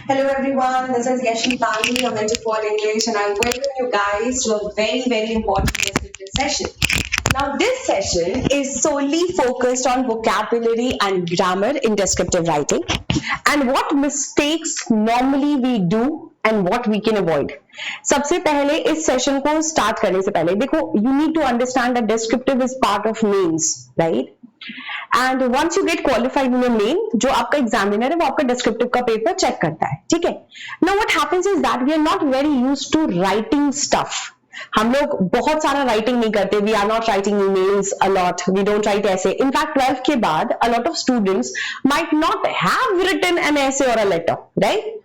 Hello everyone, this is Yashi Pani, a mentor for English, and I welcome you guys to a very important descriptive session. Now this session is solely focused on vocabulary and grammar in descriptive writing and what mistakes normally we do and what we can avoid. सबसे पहले इस session को start करने से पहले देखो, you need to understand that descriptive is part of mains, right? And once you get qualified in main, जो आपका एग्जामिनर है वो आपका डिस्क्रिप्टिव का पेपर चेक करता है, ठीक है। Now what happens is that we are not very used to writing stuff. हम लोग बहुत सारा राइटिंग नहीं करते, we are not writing emails a lot, we don't write essays. In fact 12th के बाद a lot of students might not have written an essay और a letter, right.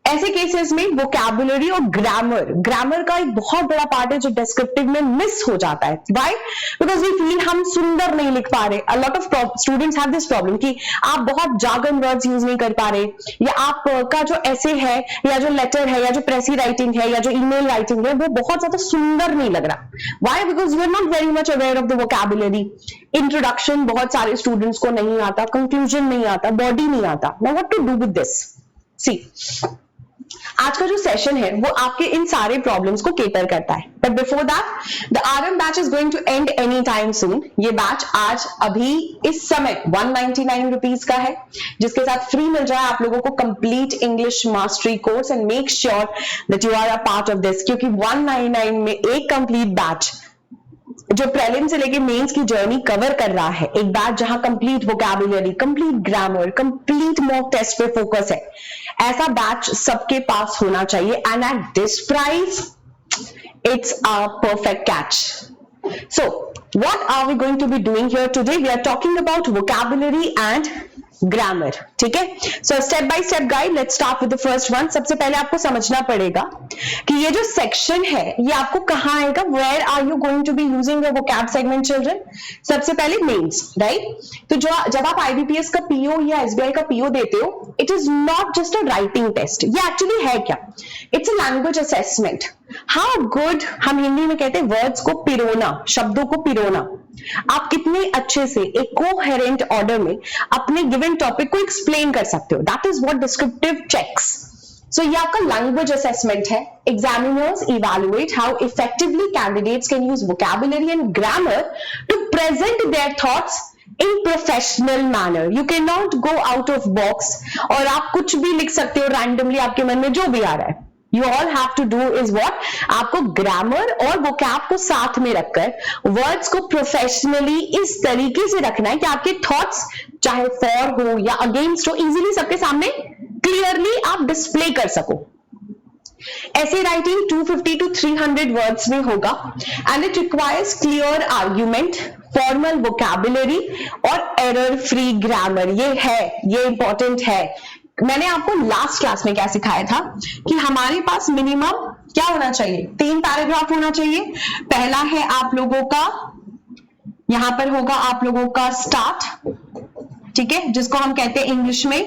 ऐसे केसेस में वोकैबुलरी और ग्रामर का एक बहुत बड़ा पार्ट है जो डिस्क्रिप्टिव में मिस हो जाता है। व्हाई? बिकॉज वी फील हम सुंदर नहीं लिख पा रहे। अ lot of students have this problem कि आप बहुत जार्गन वर्ड्स यूज नहीं कर पा रहे, या आपका जो ऐसे है या जो लेटर है या जो प्रेसी राइटिंग है या जो ईमेल राइटिंग है वो बहुत ज्यादा सुंदर नहीं लग रहा। Why? Because you are not very much aware of the vocabulary. Introduction बहुत सारे स्टूडेंट्स को नहीं आता, कंक्लूजन नहीं आता, बॉडी नहीं आता। Now what to do with this? See, आज का जो सेशन है वो आपके इन सारे प्रॉब्लम्स को केटर करता है। But before that, the RM batch is going to end any time soon. ये बैच आज अभी इस समय 199 रुपीज का है, जिसके साथ फ्री मिल जाए आप लोगों को complete English mastery course. And make sure that you are a part of this, क्योंकि 199 में एक कंप्लीट बैच जो प्रीलिम से लेके मेंस की जर्नी कवर कर रहा है, एक बैच जहां complete vocabulary, complete grammar, complete mock test पे फोकस है, ऐसा बैच सबके पास होना चाहिए। And at this price it's a perfect catch. So what are we going to be doing here today? We are talking about vocabulary and grammar, ठीक है। So step by step guide, let's start with the first one. सबसे पहले आपको समझना पड़ेगा कि ये जो सेक्शन है ये आपको कहाँ आएगा। Where are you going to be using your vocab segment, children? सबसे पहले मेंस, राइट। तो जब आप IBPS का PO या SBI का PO देते हो, it is not just a writing test. ये एक्चुअली है क्या? It's a language assessment. How good, हम हिंदी में कहते हैं वर्ड्स को पिरोना, शब्दों को पिरोना। आप कितने अच्छे से एक कोहेरेंट ऑर्डर में अपने गिवन टॉपिक को एक्सप्लेन कर सकते हो, that is what descriptive checks. So ये आपका लैंग्वेज असेसमेंट है। Examiners evaluate how effectively candidates can use vocabulary and grammar to present their thoughts in professional manner. You can not go out of box और आप कुछ भी लिख सकते हो रैंडमली, आपके मन में जो भी आ रहा है। You all have to do is what? आपको ग्रामर और वोकैब को साथ में रखकर वर्ड्स को प्रोफेशनली इस तरीके से रखना है कि आपके थॉट्स चाहे फॉर हो या अगेंस्ट हो, इजीली सबके सामने क्लियरली आप डिस्प्ले कर सको। ऐसे राइटिंग 250 to 300 वर्ड्स में होगा and it requires clear argument, formal vocabulary और एरर फ्री ग्रामर। ये इंपॉर्टेंट है। मैंने आपको लास्ट क्लास में क्या सिखाया था कि हमारे पास मिनिमम क्या होना चाहिए, 3 पैराग्राफ होना चाहिए। पहला है आप लोगों का, यहां पर होगा आप लोगों का स्टार्ट, ठीक है, जिसको हम कहते हैं इंग्लिश में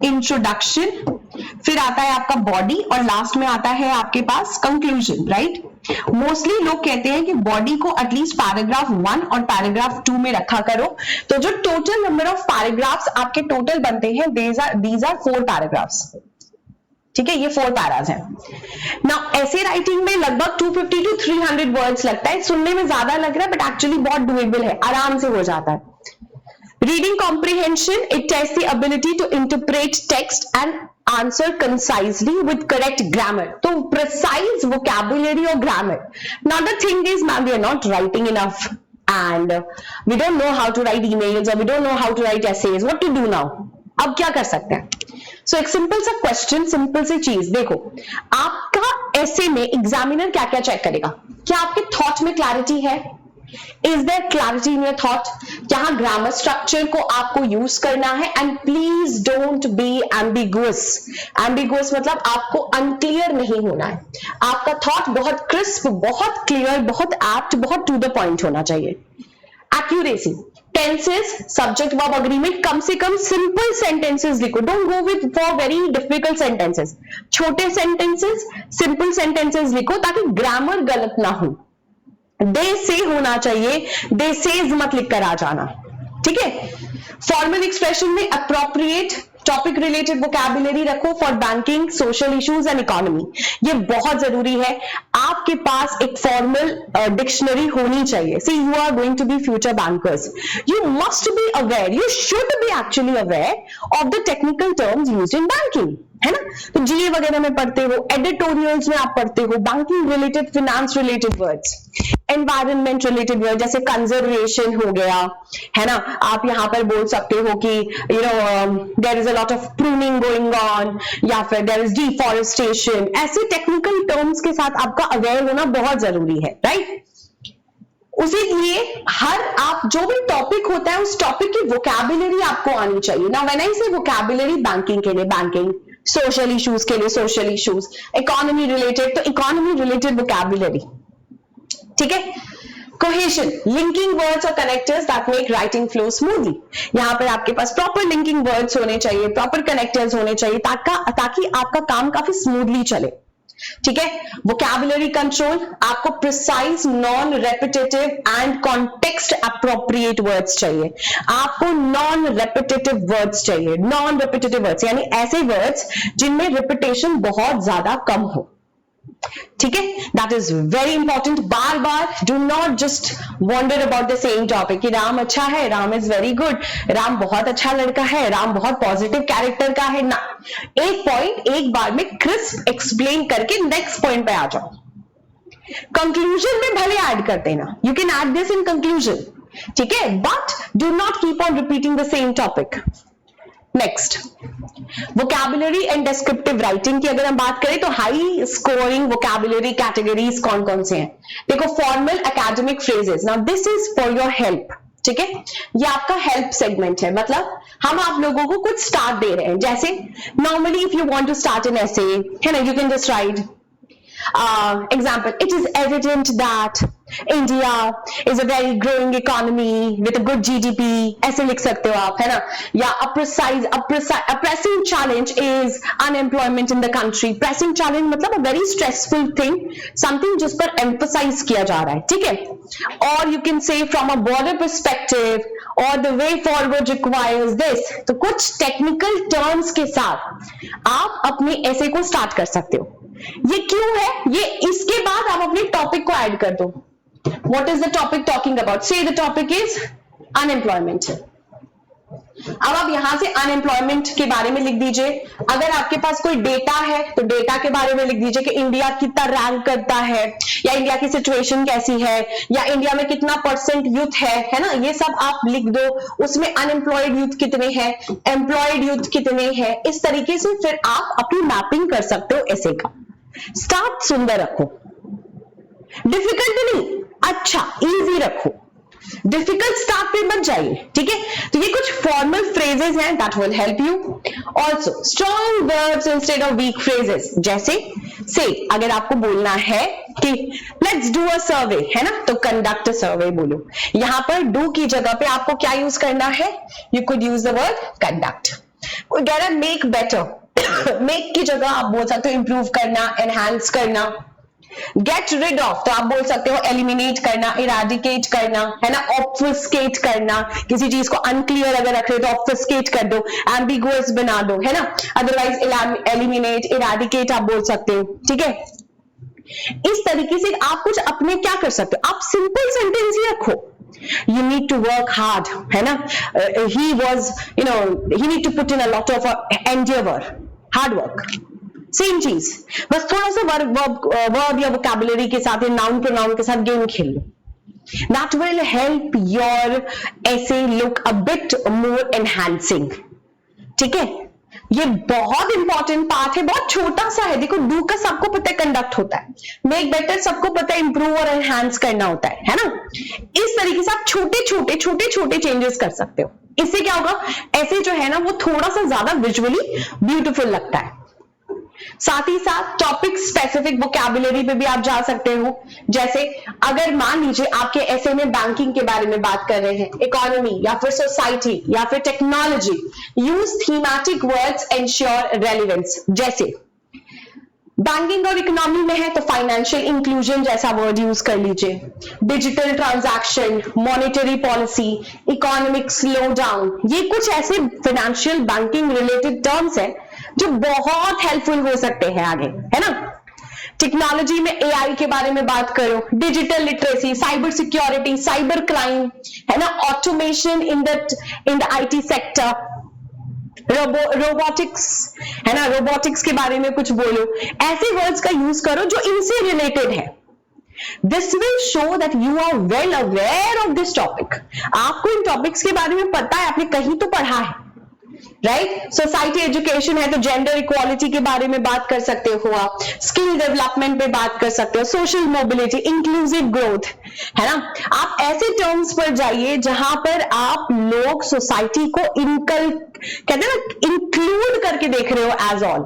इंट्रोडक्शन। फिर आता है आपका बॉडी और लास्ट में आता है आपके पास कंक्लूजन, राइट। मोस्टली लोग कहते हैं कि बॉडी को एटलीस्ट पैराग्राफ 1 और पैराग्राफ 2 में रखा करो। तो जो टोटल नंबर ऑफ पैराग्राफ्स आपके टोटल बनते हैं, दीज आर 4 पैराग्राफ्स, ठीक है, ये 4 पैराज हैं। नाउ ऐसे राइटिंग में लगभग 250 to 300 वर्ड्स लगता है। सुनने में ज्यादा लग रहा है बट एक्चुअली बहुत डुएबल है, आराम से हो जाता है। Reading comprehension, it test the ability to interpret text and answer concisely with correct grammar. तो precise vocabulary or grammar. Now the thing is, ma'am, we are not writing enough and we don't know how to write emails or we don't know how to write essays. What to do now? अब क्या कर सकते हैं? So एक simple सा question, simple सी चीज देखो, आपका ऐसे में एग्जामिनर क्या क्या चेक करेगा? क्या आपके थॉट में क्लैरिटी है? Is there clarity in your thought? जहां ग्रामर स्ट्रक्चर को आपको यूज करना है and please don't be ambiguous. Ambiguous मतलब आपको अनक्लियर नहीं होना है। आपका थॉट बहुत क्रिस्प, बहुत क्लियर, बहुत एप्ट, बहुत टू द पॉइंट होना चाहिए। Accuracy, tenses, subject verb agreement, कम से कम सिंपल सेंटेंसेस लिखो। Don't go with for very difficult sentences. छोटे सेंटेंसेस, सिंपल सेंटेंसेस लिखो ताकि ग्रामर गलत ना हो। दे से होना चाहिए, दे सेज मत लिख कर आ जाना, ठीक है। फॉर्मल एक्सप्रेशन में अप्रोप्रिएट, टॉपिक रिलेटेड वोकैबुलरी रखो for banking, social issues and economy. ये बहुत जरूरी है, आपके पास एक फॉर्मल डिक्शनरी होनी चाहिए। See you are going to be future bankers, you must be aware, you should be actually aware of the technical terms used in banking, है ना। तो जीए वगैरह में पढ़ते हो, एडिटोरियल्स में आप पढ़ते हो banking related, finance related words, environment related word जैसे कंजर्वेशन हो गया, है ना। आप यहां पर बोल सकते हो कि you know there is a lot of pruning going on, या फिर देयर इज डिफॉरेस्टेशन। ऐसे टेक्निकल टर्म्स के साथ आपका अवेयर होना बहुत जरूरी है, राइट। उसी लिए हर आप जो भी टॉपिक होता है उस टॉपिक की वोकैबुलरी आपको आनी चाहिए। नाउ व्हेन आई से वोकैबुलरी, बैंकिंग के लिए बैंकिंग, सोशल इश्यूज के लिए सोशल इश्यूज, इकोनॉमी रिलेटेड तो इकोनॉमी रिलेटेड वोकैबुलरी, ठीक है। कोहेशन, लिंकिंग वर्ड्स और connectors that make writing flow smoothly. यहां पर आपके पास प्रॉपर लिंकिंग वर्ड्स होने चाहिए, प्रॉपर कनेक्टर्स होने चाहिए ताकि आपका काम काफी स्मूथली चले, ठीक है। वोकैबुलरी कंट्रोल, आपको precise, non repetitive and context appropriate words चाहिए। आपको नॉन रेपिटेटिव वर्ड्स चाहिए, नॉन रेपिटेटिव वर्ड्स यानी ऐसे वर्ड्स जिनमें रिपीटेशन बहुत ज्यादा कम हो, ठीक है। That is very important. बार बार do not just wonder about the same topic कि राम अच्छा है, Ram is very good, Ram बहुत अच्छा लड़का है, राम बहुत पॉजिटिव कैरेक्टर का है ना। एक पॉइंट एक बार में क्रिस्प एक्सप्लेन करके नेक्स्ट पॉइंट पे आ जाओ। कंक्लूजन में भले ऐड कर देना, you can add this in conclusion, ठीक है, but do not keep on repeating the same topic. Next, vocabulary and descriptive writing की अगर हम बात करें तो हाई स्कोरिंग वोकैबुलरी कैटेगरीज कौन कौन से हैं? देखो, formal academic phrases, now this is for your help, ठीक है। ये आपका हेल्प सेगमेंट है, मतलब हम आप लोगों को कुछ स्टार्ट दे रहे हैं। जैसे normally if you want to start an essay, है ना, you can just write example, it is evident that India is a very growing economy with a good GDP, ऐसे लिख सकते हो आप, है ना। या a pressing challenge is unemployment in the country. Pressing challenge मतलब a very stressful thing, something जिस पर emphasize किया जा रहा है, ठीक है। और you can say from a broader perspective or the way forward requires this. तो कुछ technical terms के साथ आप अपने ऐसे को स्टार्ट कर सकते हो। ये क्यों है? ये इसके बाद आप अपने टॉपिक को ऐड कर दो। What is the topic talking about? Say the topic is unemployment. अब आप यहां से अनएम्प्लॉयमेंट के बारे में लिख दीजिए। अगर आपके पास कोई डेटा है तो डेटा के बारे में लिख दीजिए कि इंडिया कितना रैंक करता है, या इंडिया की सिचुएशन कैसी है, या इंडिया में कितना % यूथ है ना, ये सब आप लिख दो। उसमें अनएम्प्लॉयड यूथ कितने हैं, एम्प्लॉयड यूथ कितने हैं, इस तरीके से फिर आप अपनी मैपिंग कर सकते हो ऐसे का। स्टार्ट सुंदर रखो, डिफिकल्ट नहीं, अच्छा इजी रखो, डिफिकल्ट स्टार्ट पे मत जाइए, ठीक है। तो ये कुछ फॉर्मल फ्रेजेस हैं that will help you. Also strong verbs instead of weak phrases, जैसे से अगर आपको बोलना है कि लेट्स डू अ सर्वे, है ना, तो कंडक्ट अ सर्वे बोलो। यहां पर डू की जगह पे आपको क्या यूज करना है? You could use the word conduct. वगैरह मेक बेटर, मेक की जगह आप बोल सकते हो इंप्रूव करना, एनहांस करना। गेट रिड ऑफ तो आप बोल सकते हो एलिमिनेट करना, इराडिकेट करना, है ना, ऑब्फुस्केट करना। किसी चीज को अनक्लियर अगर रख रहे हो तो ऑब्फुस्केट कर दो, एम्बिगुअस बना दो, है ना। अदरवाइज एलिमिनेट, इराडिकेट आप बोल सकते हो, ठीक है। इस तरीके से आप कुछ अपने क्या कर सकते हो, आप सिंपल सेंटेंस ही रखो। You need to work hard, है ना, he was, you know, he need to put in a lot of endeavor, hard work, same चीज, बस थोड़ा सा वर्ब या वोकैबुलरी के साथ, नाउन प्रोनाउन के साथ गेम खेल लो। That will help your essay look a bit more enhancing, ठीक है। ये बहुत इंपॉर्टेंट पार्ट है, बहुत छोटा सा है। देखो, डू का सबको पता है कंडक्ट होता है, मेक बेटर सबको पता है इंप्रूव और एनहांस करना होता है ना। इस तरीके से आप छोटे छोटे चेंजेस कर सकते हो। इससे क्या होगा, ऐसे जो है ना वो थोड़ा सा ज्यादा विजुअली ब्यूटीफुल लगता है। साथ ही साथ टॉपिक स्पेसिफिक वोकैबुलरी पे भी आप जा सकते हो। जैसे अगर मान लीजिए आपके ऐसे में बैंकिंग के बारे में बात कर रहे हैं, इकोनॉमी या फिर सोसाइटी या फिर technology, use thematic words ensure relevance. जैसे बैंकिंग और इकोनॉमी में है तो फाइनेंशियल इंक्लूजन जैसा वर्ड यूज कर लीजिए, digital transaction, monetary policy, economic slow down, ये कुछ ऐसे फाइनेंशियल बैंकिंग रिलेटेड टर्म्स है जो बहुत हेल्पफुल हो सकते हैं आगे, है ना। टेक्नोलॉजी में एआई के बारे में बात करो, digital literacy, cyber security, cyber crime, है ना, automation in the IT sector, robotics, है ना, रोबोटिक्स के बारे में कुछ बोलो, ऐसे वर्ड्स का यूज करो जो इनसे रिलेटेड है। This will show that you are well aware of this topic, आपको इन टॉपिक्स के बारे में पता है, आपने कहीं तो पढ़ा है, राइट। सोसाइटी एजुकेशन है तो जेंडर इक्वालिटी के बारे में बात कर सकते हो आप, स्किल डेवलपमेंट पे बात कर सकते हो, सोशल मोबिलिटी, इंक्लूसिव ग्रोथ, है ना। आप ऐसे टर्म्स पर जाइए जहां पर आप लोग सोसाइटी को कहते हैं ना, इंक्लूड करके देख रहे हो एज ऑल।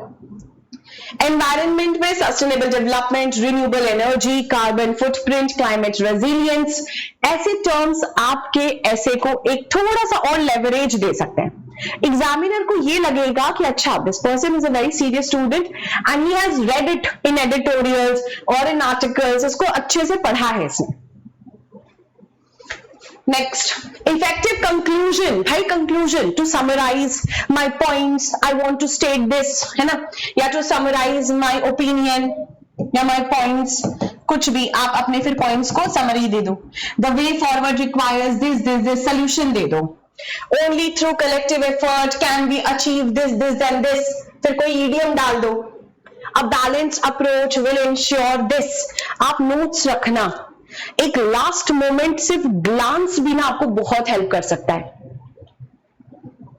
एनवायरनमेंट में sustainable development, renewable energy, carbon footprint, climate resilience, ऐसे टर्म्स आपके ऐसे को एक थोड़ा सा और लेवरेज दे सकते हैं। एग्जामिनर को ये लगेगा कि अच्छा, this person is a very serious student and he has read it in editorials और इन आर्टिकल्स, इसको अच्छे से पढ़ा है इसने। Next, effective conclusion, high conclusion, to summarise my points, I want to state this, है ना, या टू समराइज माई ओपिनियन या माई पॉइंट्स, कुछ भी आप अपने फिर पॉइंट्स को समरी दे दो। The way forward requires this solution दे दो। Only through collective effort can we achieve this and this, फिर कोई idiom डाल दो। A balanced approach will ensure this, आप नोट्स रखना, एक लास्ट मोमेंट सिर्फ ग्लांस भी ना आपको बहुत हेल्प कर सकता है,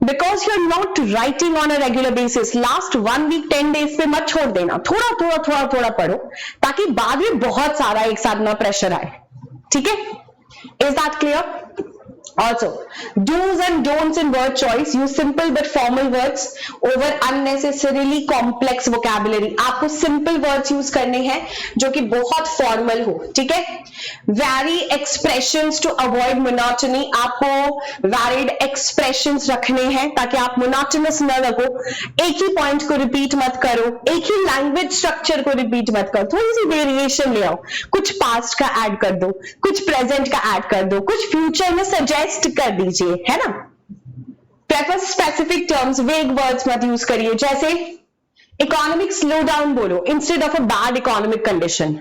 because you are not writing on a regular basis. Last 1 week 10 days पे मत छोड़ देना, थोड़ा पढ़ो ताकि बाद में बहुत सारा एक साथ ना प्रेशर आए, ठीक है। Is that clear? Also, do's and don'ts in word choice. Use simple but formal words over unnecessarily complex vocabulary. आपको simple words use करने हैं जो कि बहुत formal हो, ठीक है। Vary expressions to avoid monotony. आपको varied expressions रखने हैं ताकि आप monotonous न लगो, एक ही point को repeat मत करो, एक ही language structure को repeat मत करो, थोड़ी सी variation ले आओ, कुछ past का add कर दो, कुछ present का add कर दो, कुछ future में suggest कर दीजिए, है ना। Prefer specific terms, vague words मत यूज करिए, जैसे इकोनॉमिक स्लो डाउन बोलो instead of a bad economic condition.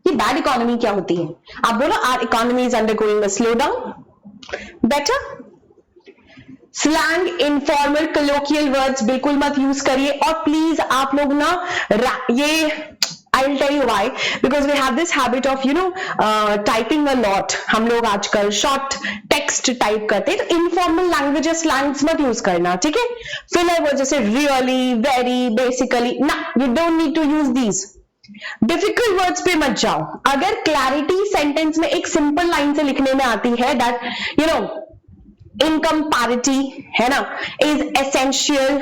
ये बैड इकोनॉमी क्या होती है? आप बोलो our economy is undergoing a slowdown, better. Slang, informal, colloquial words बिल्कुल मत यूज करिए, और प्लीज आप लोग ना ये I'll tell you why, because we have this habit of typing a lot. हम लोग आजकल short text type करते हैं, तो informal languages slangs मत use करना, ठीक है। filler words जैसे really, very, basically, ना, you don't need to use these. difficult words पे मत जाओ। अगर clarity sentence में एक simple line से लिखने में आती है that income parity, है ना, is essential,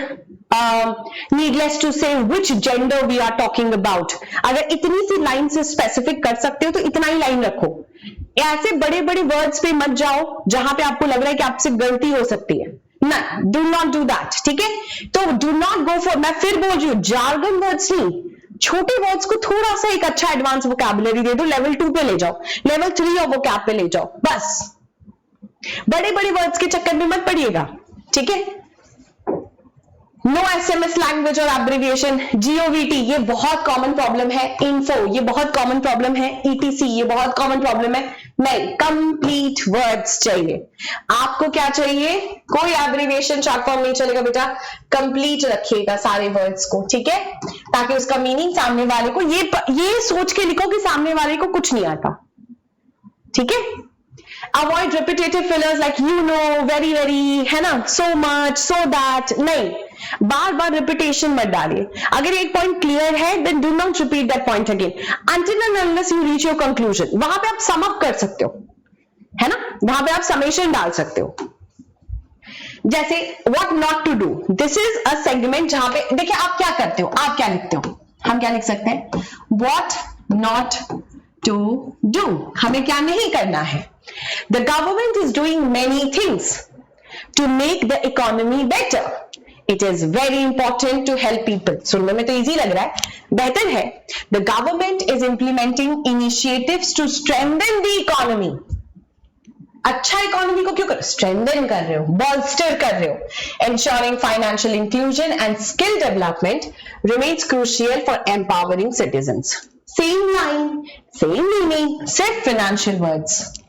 needless to say which gender we are talking about, अगर इतनी सी लाइन से स्पेसिफिक कर सकते हो तो इतना ही लाइन रखो। ऐसे बड़े बड़े वर्ड्स पे मत जाओ जहां पे आपको लग रहा है कि आपसे गलती हो सकती है, ना, डू नॉट डू दैट, ठीक है। तो डू नॉट गो फॉर, मैं फिर बोल रही हूँ, जार्गन वर्ड्स नहीं, छोटे वर्ड्स को थोड़ा सा एक अच्छा एडवांस वोकैबुलरी दे दो, लेवल 2 पे ले जाओ, लेवल 3 और वोकैब पे ले जाओ, बस। बड़े बड़े वर्ड्स के चक्कर में मत पड़िएगा, ठीक है। नो SMS लैंग्वेज और एब्रिविएशन, GOVT ये बहुत कॉमन प्रॉब्लम है, इन्फो ये बहुत कॉमन प्रॉब्लम है, ETC ये बहुत कॉमन प्रॉब्लम है। नहीं, कंप्लीट वर्ड्स चाहिए आपको। क्या चाहिए? कोई एब्रिविएशन शॉर्ट फॉर्म नहीं चलेगा बेटा, कंप्लीट रखिएगा सारे वर्ड्स को, ठीक है, ताकि उसका मीनिंग सामने वाले को ये सोच के लिखो कि सामने वाले को कुछ नहीं आता, ठीक है। Avoid repetitive fillers like very very, है ना, सो मच, सो दैट, नहीं, बार बार रिपीटेशन मत डालिए। अगर एक पॉइंट क्लियर है then do not repeat that point again until and unless you reach your conclusion. वहां पे आप सम अप कर सकते हो, है ना, वहां पे आप समेशन डाल सकते हो। जैसे what not to do, this is a segment जहां पे देखिए आप क्या करते हो, आप क्या लिखते हो, हम क्या लिख सकते हैं, व्हाट नॉट टू डू, हमें क्या नहीं करना है। The government is doing many things to make the economy better. It is very important to help people. सुनने में तो easy लग रहा है, बेहतर है. The government is implementing initiatives to strengthen the economy. अच्छा इकोनॉमी को क्यों कर स्ट्रेंथन कर रहे हो, बॉल्स्टर कर रहे हो. Ensuring financial inclusion and skill development remains crucial for empowering citizens. Same line, same meaning, सिर्फ financial words.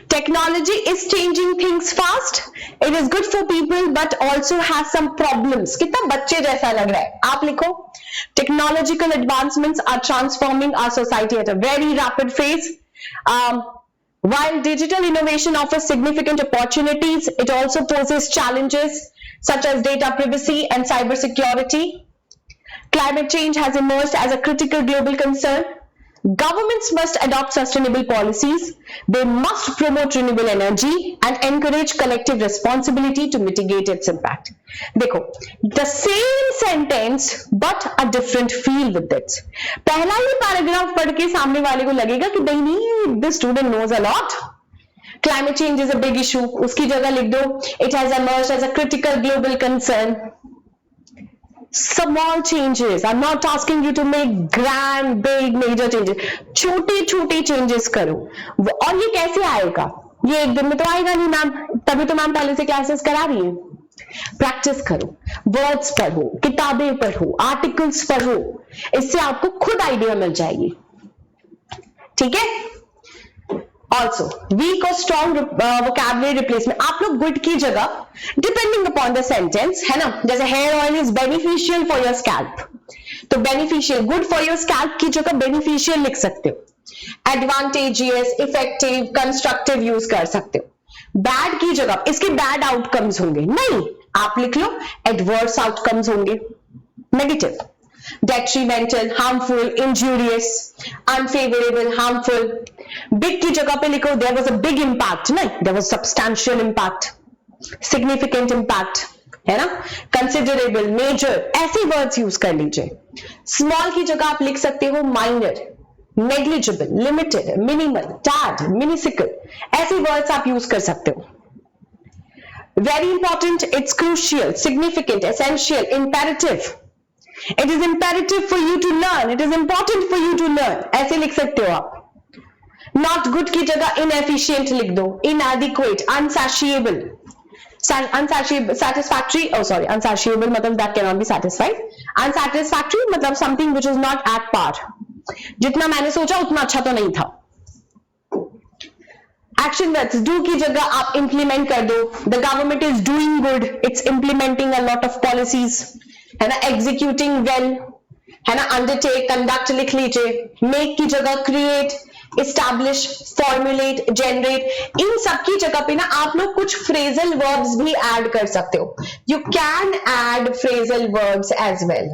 Technology is changing things fast. It is good for people but also has some problems. कितना बच्चे जैसा लग रहा है, आप लिखो. Technological advancements are transforming our society at a very rapid phase. While digital innovation offers significant opportunities, it also poses challenges such as data privacy and cybersecurity. Climate change has emerged as a critical global concern. Governments must adopt sustainable policies. They must promote renewable energy and encourage collective responsibility to mitigate its impact. देखो, the same sentence but a different feel with it. पहला ही paragraph पढ़ के सामने वाले को लगेगा कि नहीं, this student knows a lot. Climate change is a big issue. उसकी जगह लिख दो, it has emerged as a critical global concern. Small changes. I'm not asking you to make grand, big, major changes. छोटे छोटे changes करो. और ये कैसे आएगा? ये एक दिन में तो आएगा नहीं मैम, तभी तो मैम पहले से क्लासेस करा रही है. प्रैक्टिस करो, वर्ड्स पढ़ो, किताबें पढ़ो, आर्टिकल्स पढ़ो, इससे आपको खुद आइडिया मिल जाएगी. ठीक है. Also, weak or strong vocabulary replacement. आप लोग good की जगह depending upon the sentence, है ना, जैसे hair oil is beneficial for your scalp, तो beneficial, good for your scalp की जगह beneficial लिख सकते हो. Advantageous, effective, constructive यूज कर सकते हो. bad की जगह इसके bad outcomes होंगे, नहीं, आप लिख लो adverse outcomes होंगे, negative. Detrimental, harmful, injurious, unfavorable, harmful. Big की जगह पे लिखो there was a big impact, नहीं, there was substantial impact, significant impact, है ना. Considerable, major, ऐसे words use कर लीजिए. Small की जगह आप लिख सकते हो minor, negligible, limited, minimal, tad, minuscule, ऐसे words आप use कर सकते हो. Very important, it's crucial, significant, essential, imperative. It is imperative for you to learn. It is important for you to learn. ऐसे लिख सकते हो आप. Not good की जगह inefficient लिख दो, inadequate, unsatiable, satisfactory. Oh sorry, unsatiable मतलब that cannot be satisfied. Unsatisfactory मतलब something which is not at par. जितना मैंने सोचा उतना अच्छा तो नहीं था. Action verbs, do की जगह आप implement कर दो. The government is doing good. It's implementing a lot of policies. है ना. Executing well, है ना. Undertake, conduct लिख लीजिए. Make की जगह create, establish, formulate, generate. इन सब की जगह पे ना आप लोग कुछ phrasal verbs भी add कर सकते हो. You can add phrasal verbs as well.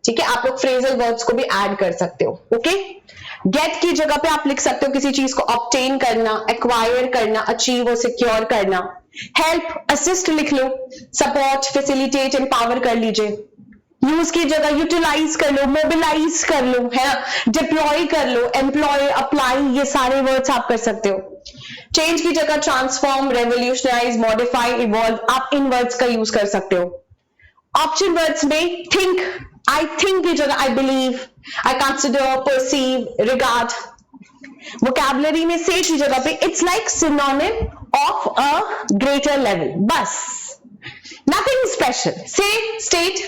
ठीक है, आप लोग phrasal verbs को भी add कर सकते हो. ओके. Get की जगह पे आप लिख सकते हो किसी चीज को obtain करना, acquire करना, achieve और secure करना. Help, assist लिख लो. Support, facilitate, empower कर लीजिए. यूज की जगह यूटिलाइज कर लो, मोबिलाइज कर लो, है ना. डिप्लॉय कर लो, एम्प्लॉय, अप्लाई, ये सारे वर्ड्स आप कर सकते हो. चेंज की जगह ट्रांसफॉर्म, रेवोल्यूशनाइज, मॉडिफाई, इवॉल्व, आप इन वर्ड्स का यूज कर सकते हो. ऑप्शन वर्ड्स में थिंक, आई थिंक की जगह I believe, I consider, perceive, regard. Vocabulary में से की जगह पे it's like synonym of a greater level, बस, nothing special. Say, state,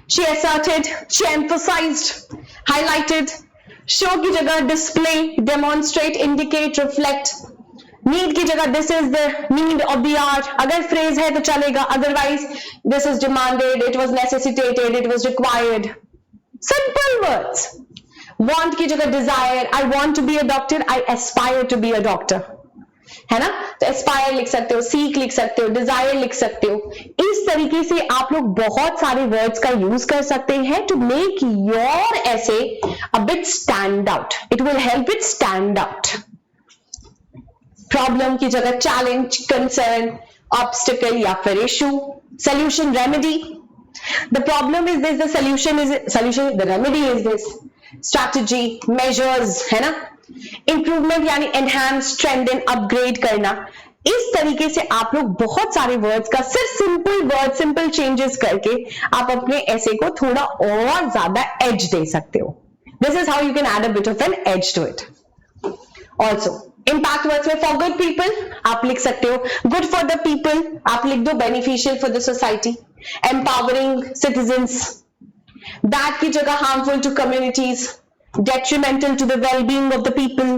she asserted, she emphasized, highlighted. Show की जगह display, demonstrate, indicate, reflect. Need की जगह this is the need of the hour. अगर phrase है तो चलेगा, otherwise this is demanded, it was necessitated, it was required. Simple words. Want की जगह desire, I want to be a doctor, I aspire to be a doctor. है ना. तो Aspire लिख सकते हो, सीक लिख सकते हो, डिजायर लिख सकते हो. इस तरीके से आप लोग बहुत सारे वर्ड्स का यूज कर सकते हैं to make your essay a bit stand out. It will help it stand out. Problem की जगह चैलेंज, कंसर्न, ऑब्स्टिकल या फिर issue. Solution, remedy. The problem is this, the solution, the remedy is this. Strategy, measures, है ना. Improvement यानी enhance, strengthen, upgrade करना. इस तरीके से आप लोग बहुत सारे वर्ड्स का सिर्फ सिंपल वर्ड, सिंपल चेंजेस करके आप अपने ऐसे को थोड़ा और ज्यादा एज दे सकते हो. This is how you can add a bit of an edge to it. Also impact words में फॉर गुड पीपल आप लिख सकते हो, गुड फॉर द पीपल आप लिख दो, beneficial for the society, empowering citizens, bad की जगह harmful to communities, detrimental to the wellbeing of the people,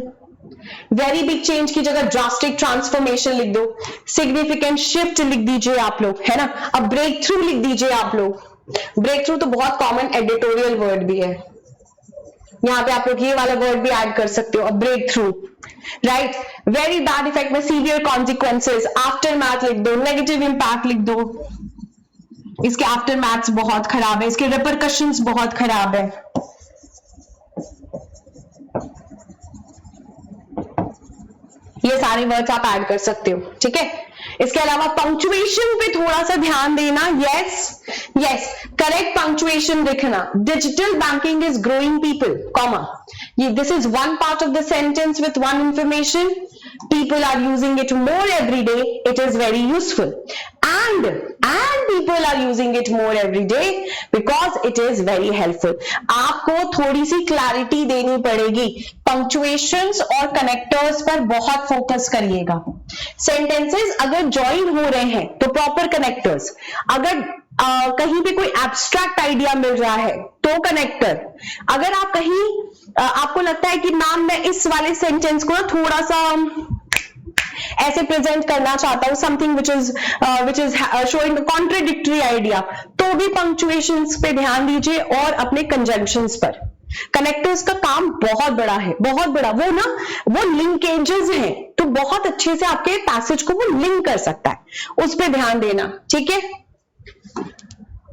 very big change की जगह ड्रास्टिक ट्रांसफॉर्मेशन लिख दो, सिग्निफिकेंट शिफ्ट लिख दीजिए आप लोग, है ना. अब ब्रेक थ्रू लिख दीजिए आप लोग. ब्रेक थ्रू तो बहुत कॉमन एडिटोरियल वर्ड भी है, यहाँ पे आप लोग ये वाला वर्ड भी ऐड कर सकते हो. अब breakthrough, right. Very bad effect में सीवियर कॉन्सिक्वेंसेस, आफ्टर मैथ लिख दो, नेगेटिव इंपैक्ट लिख दो, इसके आफ्टर मैथ्स बहुत खराब है, इसके रिपरकशंस बहुत खराब है. ये सारे वर्ड्स आप ऐड कर सकते हो, ठीक है. इसके अलावा पंक्चुएशन पे थोड़ा सा ध्यान देना. यस करेक्ट पंक्चुएशन लिखना. Digital banking is growing people, comma, this is one part of the sentence with one information. People are using it more every day. It is very useful. And people are using it more every day because it is very helpful. आपको थोड़ी सी clarity देनी पड़ेगी. Punctuations और connectors पर बहुत focus करिएगा. Sentences अगर join हो रहे हैं तो प्रॉपर कनेक्टर्स. अगर कहीं पे कोई एब्स्ट्रैक्ट आइडिया मिल रहा है तो कनेक्टर. अगर आप कहीं आपको लगता है कि मैम मैं इस वाले सेंटेंस को थोड़ा सा ऐसे प्रेजेंट करना चाहता हूं, something which is showing contradictory idea, तो भी पंक्चुएशंस पे ध्यान दीजिए और अपने कंजंक्शंस पर. कनेक्टर्स का काम बहुत बड़ा है, बहुत बड़ा. वो लिंकेजेस हैं, तो बहुत अच्छे से आपके पैसेज को वो लिंक कर सकता है, उस पर ध्यान देना, ठीक है.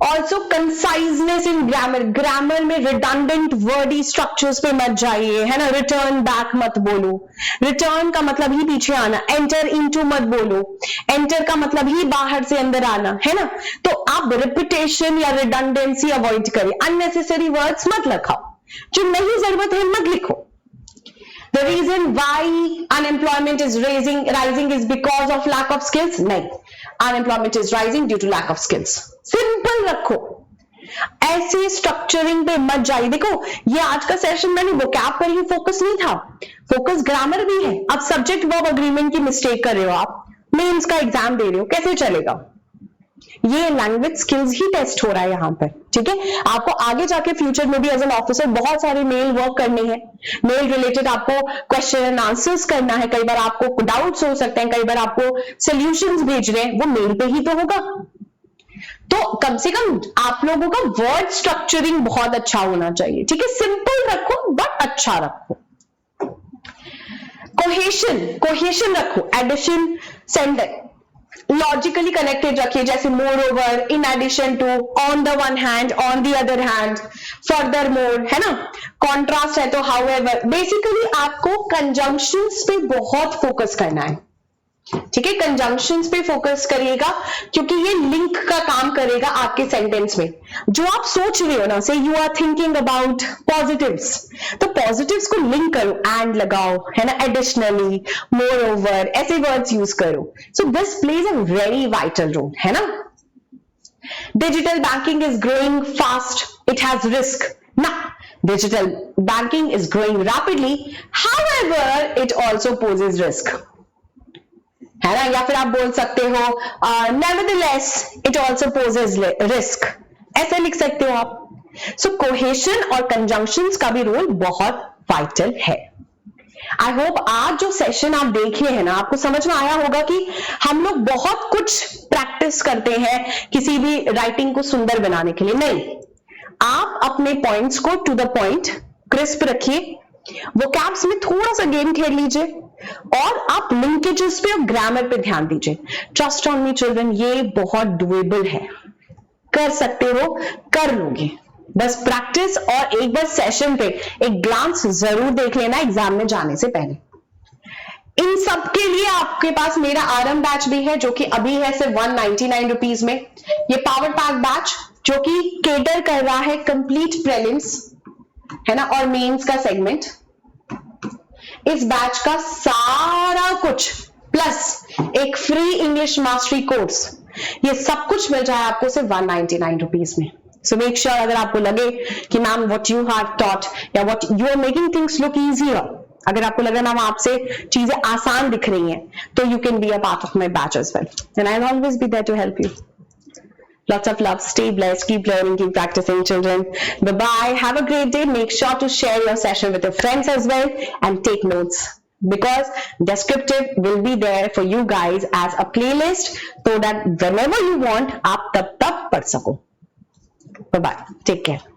ऑल्सो कंसाइजनेस इन ग्रामर. ग्रामर में रिडंडेंट वर्डी स्ट्रक्चर्स पे मत जाइए, है ना. रिटर्न बैक मत बोलो, रिटर्न का मतलब ही पीछे आना. एंटर इनटू मत बोलो, एंटर का मतलब ही बाहर से अंदर आना, है ना. तो आप रिपीटेशन या रिडंडेंसी अवॉइड करिए. अननेसेसरी वर्ड्स मत लिखाओ, जो नहीं जरूरत है मत लिखो. The reason why unemployment is rising is because of lack of skills. नहीं, unemployment is rising due to lack of skills. Simple रखो, ऐसी स्ट्रक्चरिंग पे मत जाइए. देखो ये आज का सेशन मैंने वोकैब पर ही फोकस नहीं था, फोकस ग्रामर भी है. अब सब्जेक्ट वर्ब अग्रीमेंट की मिस्टेक कर रहे हो आप, मेंस का एग्जाम दे रहे हो, कैसे चलेगा. ये लैंग्वेज स्किल्स ही टेस्ट हो रहा है यहाँ पर, ठीक है. आपको आगे जाके फ्यूचर में भी एज एन ऑफिसर बहुत सारे मेल वर्क करने हैं, मेल रिलेटेड आपको क्वेश्चन एंड आंसर्स करना है. कई बार आपको डाउट्स हो सकते हैं, कई बार आपको सॉल्यूशंस भेज रहे हैं, वो मेल पे ही तो होगा. तो कम से कम आप लोगों का वर्ड स्ट्रक्चरिंग बहुत अच्छा होना चाहिए, ठीक है. सिंपल रखो बट अच्छा रखो. कोहेशन रखो. एडिशन, सेंडर लॉजिकली कनेक्टेड रखिए, जैसे moreover, in addition to, on the one hand, on the other hand, furthermore, है ना. कॉन्ट्रास्ट है तो हाउएवर. बेसिकली आपको कंजंक्शंस पे बहुत फोकस करना है, ठीक है. कंजंक्शंस पे फोकस करिएगा क्योंकि ये लिंक का काम करेगा आपके सेंटेंस में. जो आप सोच रहे हो ना, say you are thinking about positives, तो पॉजिटिव्स को लिंक करो, एंड लगाओ, है ना. एडिशनली, मोर ओवर, ऐसे वर्ड्स यूज करो. So this plays a very vital role, है ना. Digital banking is growing fast, it has risk. ना, digital banking is growing rapidly, however it also poses risk, है ना. या फिर आप बोल सकते हो nevertheless it also poses risk, ऐसे लिख सकते हो आप. सो कोहेशन और कंजंक्शंस का भी रोल बहुत वाइटल है. आई होप आज जो सेशन आप देखे हैं ना, आपको समझ में आया होगा कि हम लोग बहुत कुछ प्रैक्टिस करते हैं किसी भी राइटिंग को सुंदर बनाने के लिए. नहीं, आप अपने पॉइंट्स को टू द पॉइंट क्रिस्प रखिए, वोकैब्स में थोड़ा सा गेम खेल लीजिए, और आप लिंकेजेस पे और ग्रामर पे ध्यान दीजिए. ट्रस्ट ऑन मी चिल्ड्रन, ये बहुत डुएबल है, कर सकते हो, कर लोगे. बस प्रैक्टिस और एक बार सेशन पे एक ग्लांस जरूर देख लेना एग्जाम में जाने से पहले. इन सब के लिए आपके पास मेरा आरंभ बैच भी है, जो कि अभी है सिर्फ 199 रुपीज में. ये पावर पैक बैच जो कि केटर कर रहा है कंप्लीट प्रीलिम्स, है ना, और मेंस का सेगमेंट. इस बैच का सारा कुछ प्लस एक फ्री इंग्लिश मास्टरी कोर्स, ये सब कुछ मिल जाए आपको सिर्फ 199 रुपीज में। सो मेक श्योर अगर आपको लगे कि ma'am what you have taught या what you are making things look easier, अगर आपको लगा मैम आपसे चीजें आसान दिख रही हैं, तो you can be a part of my batch as well and I will always be there to help you. Lots of love, stay blessed, keep learning, keep practicing, children. Bye bye, have a great day. Make sure to share your session with your friends as well and take notes, because descriptive will be there for you guys as a playlist so that whenever you want, aap tab tak pad sako. Bye bye, take care.